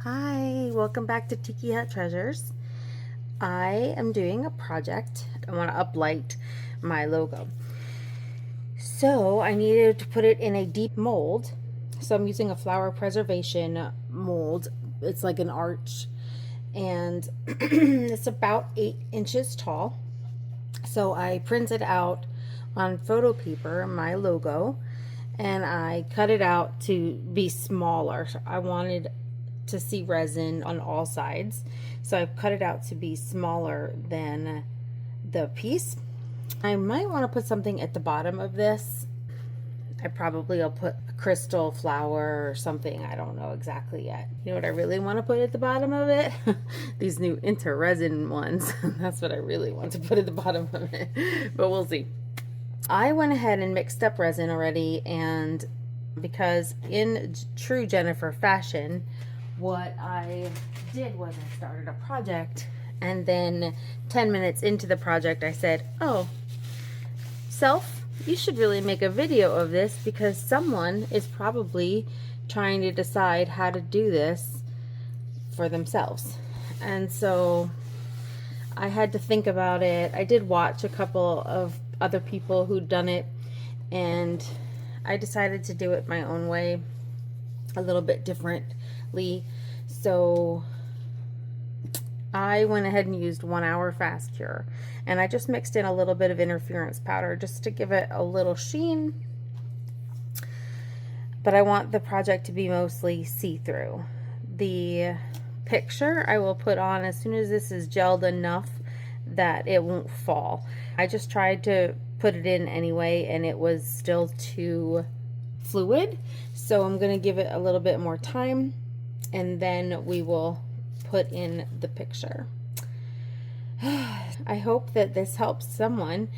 Hi, welcome back to Tikihut Treasures. I am doing a project. I want to uplight my logo. So I needed to put it in a deep mold. So I'm using a flower preservation mold. It's like an arch and it's about 8 inches tall. So I printed out on photo paper my logo and I cut it out to be smaller. So I wanted to see resin on all sides, so I've cut it out to be smaller than the piece. I might want to put something at the bottom of this. I'll put a crystal flower or something. I don't know exactly yet. You know what I really want to put at the bottom of it? These new resin ones. That's what I really want to put at the bottom of it, but we'll see. I went ahead and mixed up resin already, and because in true Jennifer fashion, what I did was I started a project, and then 10 minutes into the project I said, oh, self, you should really make a video of this because someone is probably trying to decide how to do this for themselves. And so I had to think about it. I did watch a couple of other people who'd done it, and I decided to do it my own way, a little bit differently. So I went ahead and used 1 hour fast cure, and I just mixed in a little bit of interference powder just to give it a little sheen, but I want the project to be mostly see-through. The picture I will put on as soon as this is gelled enough that it won't fall. I just tried to put it in anyway and it was still too fluid, so I'm going to give it a little bit more time and then we will put in the picture. I hope that this helps someone.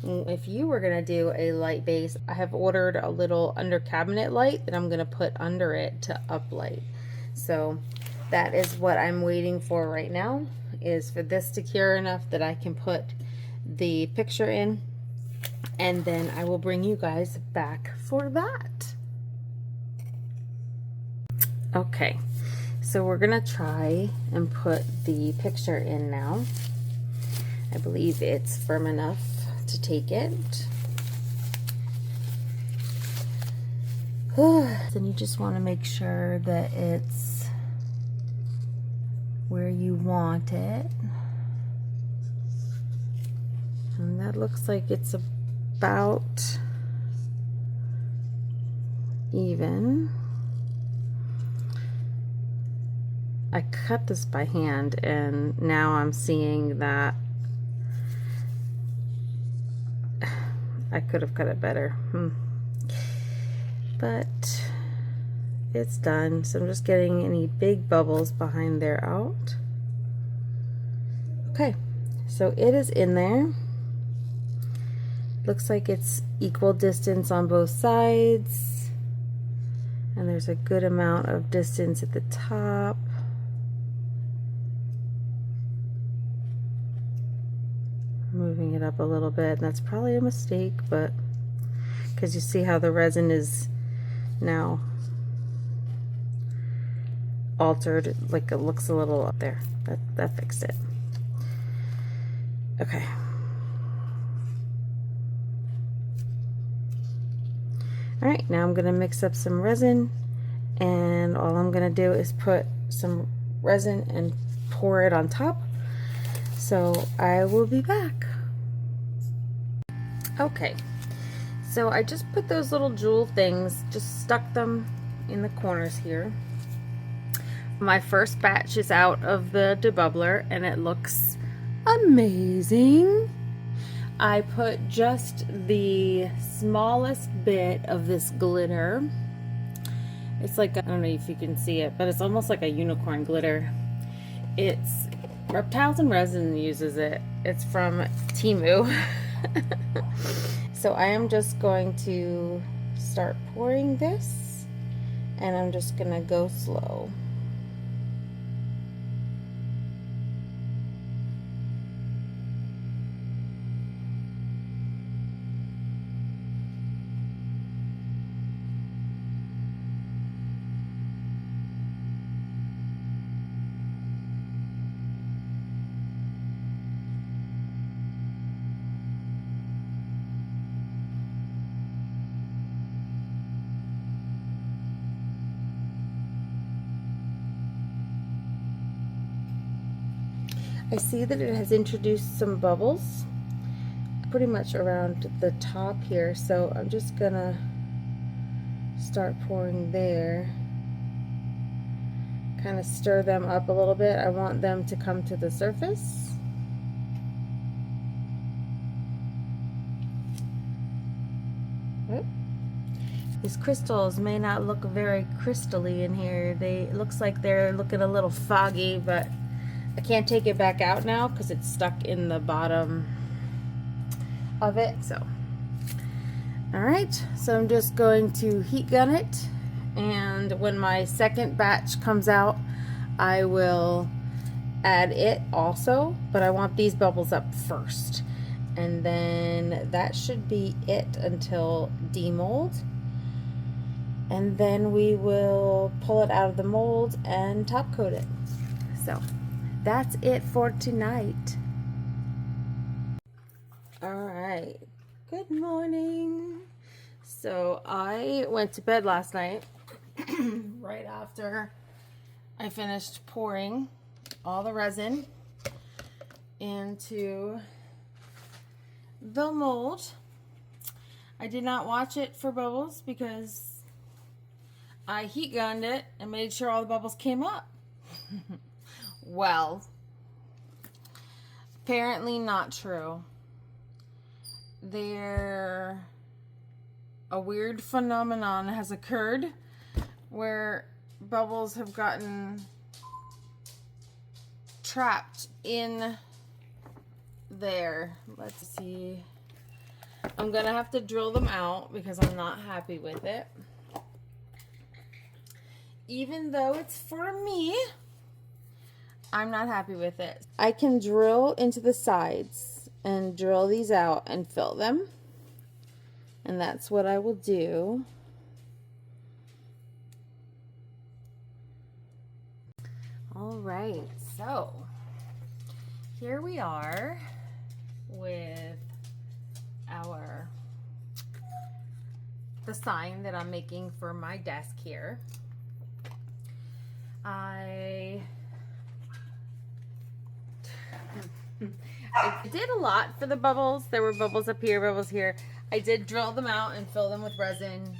If you were going to do a light base, I have ordered a little under cabinet light that I'm going to put under it to uplight. So that is what I'm waiting for right now, is for this to cure enough that I can put the picture in, and then I will bring you guys back for that. Okay, so we're gonna try and put the picture in now. I believe it's firm enough to take it. Then you just want to make sure that it's where you want it. And that looks like it's about even. I cut this by hand and now I'm seeing that I could have cut it better. But it's done. So I'm just getting any big bubbles behind there out. Okay, so it is in there. Looks like it's equal distance on both sides. And there's a good amount of distance at the top. Moving it up a little bit, and that's probably a mistake, but because you see how the resin is now altered, like it looks a little up there. That fixed it. Okay. Alright, now I'm going to mix up some resin, and all I'm going to do is put some resin and pour it on top. So I will be back. Okay, so I just put those little jewel things, just stuck them in the corners here. My first batch is out of the debubbler and it looks amazing. I put just the smallest bit of this glitter. It's like, I don't know if you can see it, but it's almost like a unicorn glitter. It's Reptiles and Resin uses it. It's from Temu. So I am just going to start pouring this, and I'm just gonna go slow. I see that it has introduced some bubbles pretty much around the top here, so I'm just gonna start pouring there. Kind of stir them up a little bit. I want them to come to the surface. Oop. These crystals may not look very crystally in here. It looks like they're looking a little foggy, but I can't take it back out now because it's stuck in the bottom of it. So, all right, so I'm just going to heat gun it, and when my second batch comes out, I will add it also, but I want these bubbles up first, and then that should be it until demold, and then we will pull it out of the mold and top coat it. So that's it for tonight. All right, good morning. So I went to bed last night right after I finished pouring all the resin into the mold. I did not watch it for bubbles because I heat gunned it and made sure all the bubbles came up. Well, apparently not true. A weird phenomenon has occurred where bubbles have gotten trapped in there. Let's see. I'm gonna have to drill them out because I'm not happy with it. Even though it's for me, I'm not happy with it. I can drill into the sides and drill these out and fill them. And that's what I will do. All right, so here we are with the sign that I'm making for my desk here. I did a lot for the bubbles. There were bubbles up here, bubbles here. I did drill them out and fill them with resin.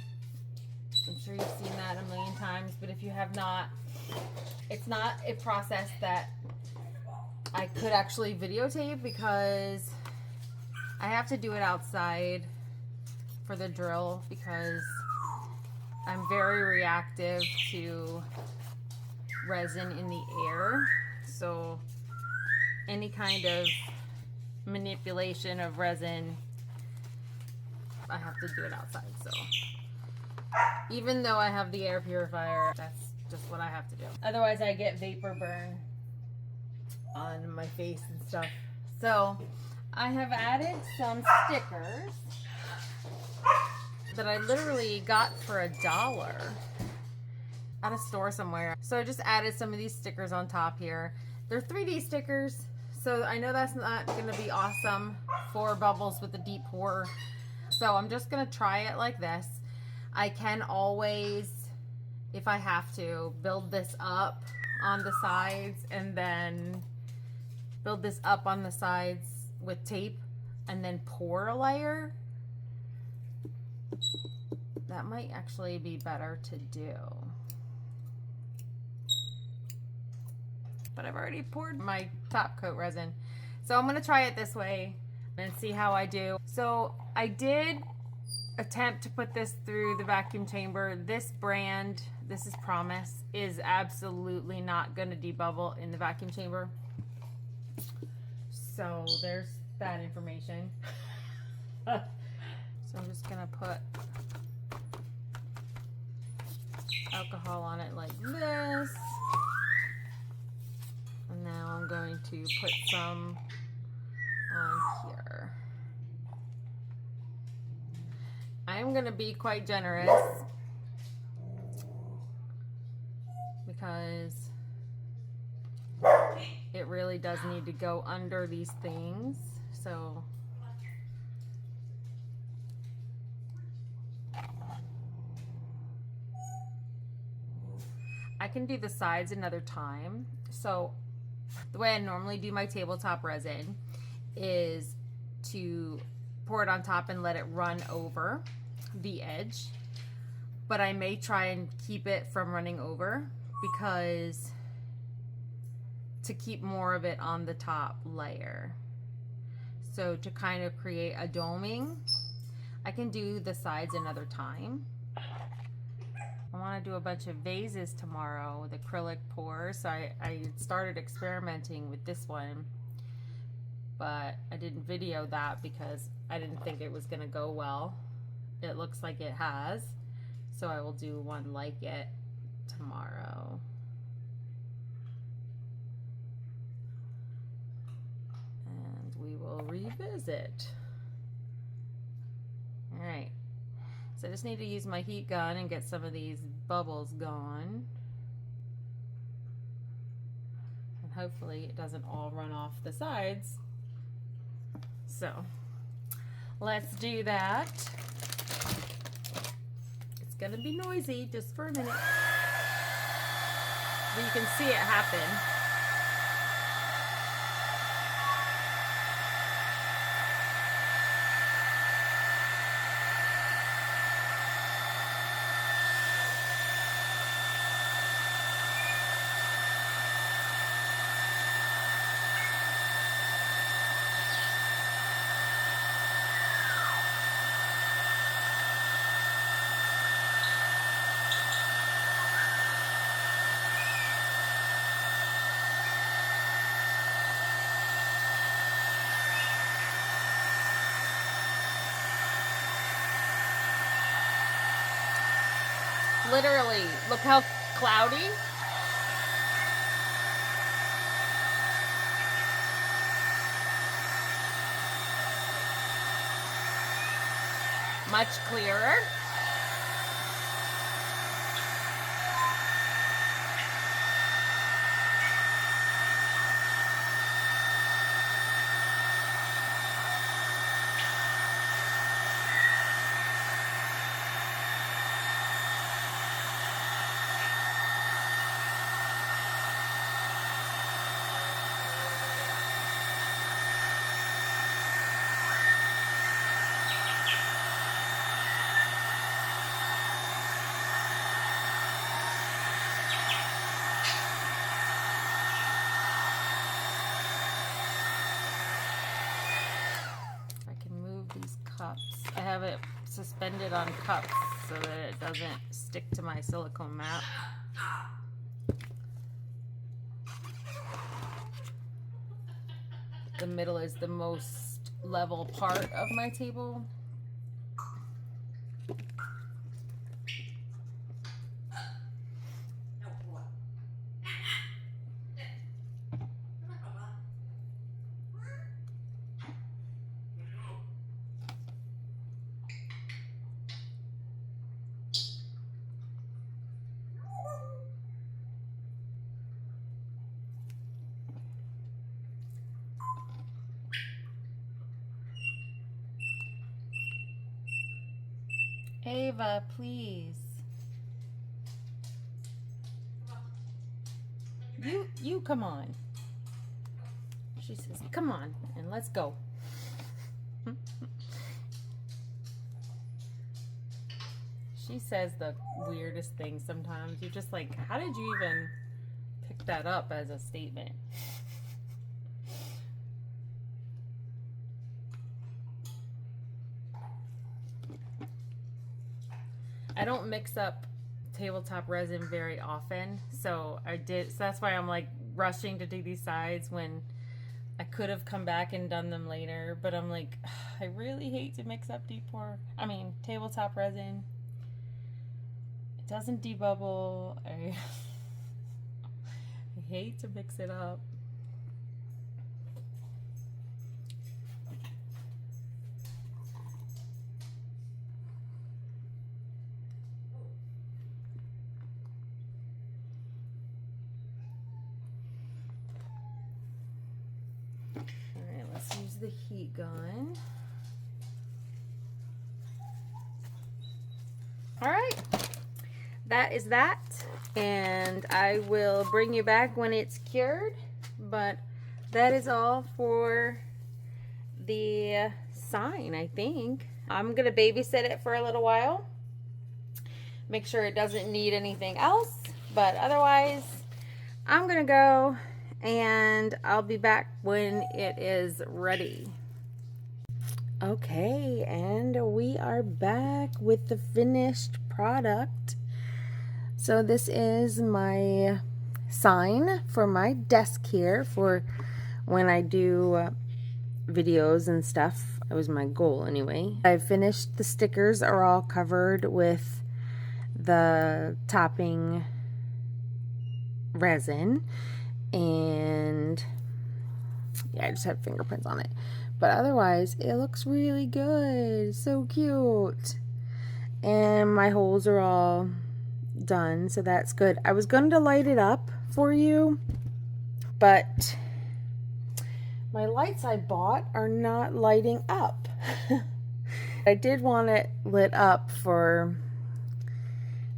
I'm sure you've seen that a million times, but if you have not, it's not a process that I could actually videotape because I have to do it outside for the drill because I'm very reactive to resin in the air. So any kind of manipulation of resin, I have to do it outside. So even though I have the air purifier, that's just what I have to do. Otherwise I get vapor burn on my face and stuff. So I have added some stickers that I literally got for $1 at a store somewhere. So I just added some of these stickers on top here. They're 3D stickers, so I know that's not gonna be awesome for bubbles with a deep pour. So I'm just gonna try it like this. I can always, if I have to, build this up on the sides and then build this up on the sides with tape and then pour a layer. That might actually be better to do. But I've already poured my top coat resin. So I'm gonna try it this way and see how I do. So I did attempt to put this through the vacuum chamber. This brand, this is Promise, is absolutely not gonna debubble in the vacuum chamber. So there's that information. So I'm just gonna put alcohol on it like this. And now I'm going to put some on here. I'm going to be quite generous because it really does need to go under these things. So I can do the sides another time. So The way I normally do my tabletop resin is to pour it on top and let it run over the edge. But I may try and keep it from running over because to keep more of it on the top layer. So to kind of create a doming, I can do the sides another time. I want to do a bunch of vases tomorrow with acrylic pours. So I started experimenting with this one, but I didn't video that because I didn't think it was going to go well. It looks like it has, so I will do one like it tomorrow. And we will revisit. All right. So I just need to use my heat gun and get some of these bubbles gone. And hopefully it doesn't all run off the sides. So let's do that. It's gonna be noisy just for a minute. But you can see it happen. Literally, look how cloudy. Much clearer. Cups. I have it suspended on cups so that it doesn't stick to my silicone mat. The middle is the most level part of my table. Ava, please. You come on. She says, come on, and let's go. She says the weirdest things sometimes. You're just like, how did you even pick that up as a statement? I don't mix up tabletop resin very often, so that's why I'm like rushing to do these sides when I could have come back and done them later, but I'm like, I really hate to mix up tabletop resin. It doesn't debubble. I hate to mix it up. Alright, let's use the heat gun. Alright, that is that. And I will bring you back when it's cured. But that is all for the sign, I think. I'm gonna babysit it for a little while, make sure it doesn't need anything else, but otherwise I'm gonna go and I'll be back when it is ready. Okay, and we are back with the finished product. So this is my sign for my desk here for when I do videos and stuff. That was my goal anyway. I finished the stickers, are all covered with the topping resin, and yeah, I just have fingerprints on it, but otherwise it looks really good. So cute. And my holes are all done, so that's good. I was going to light it up for you, but my lights I bought are not lighting up. I did want it lit up for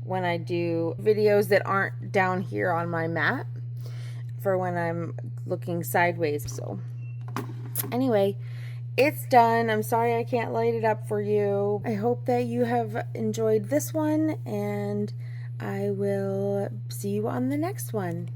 when I do videos that aren't down here on my mat, for when I'm looking sideways. So anyway, it's done. I'm sorry I can't light it up for you. I hope that you have enjoyed this one, and I will see you on the next one.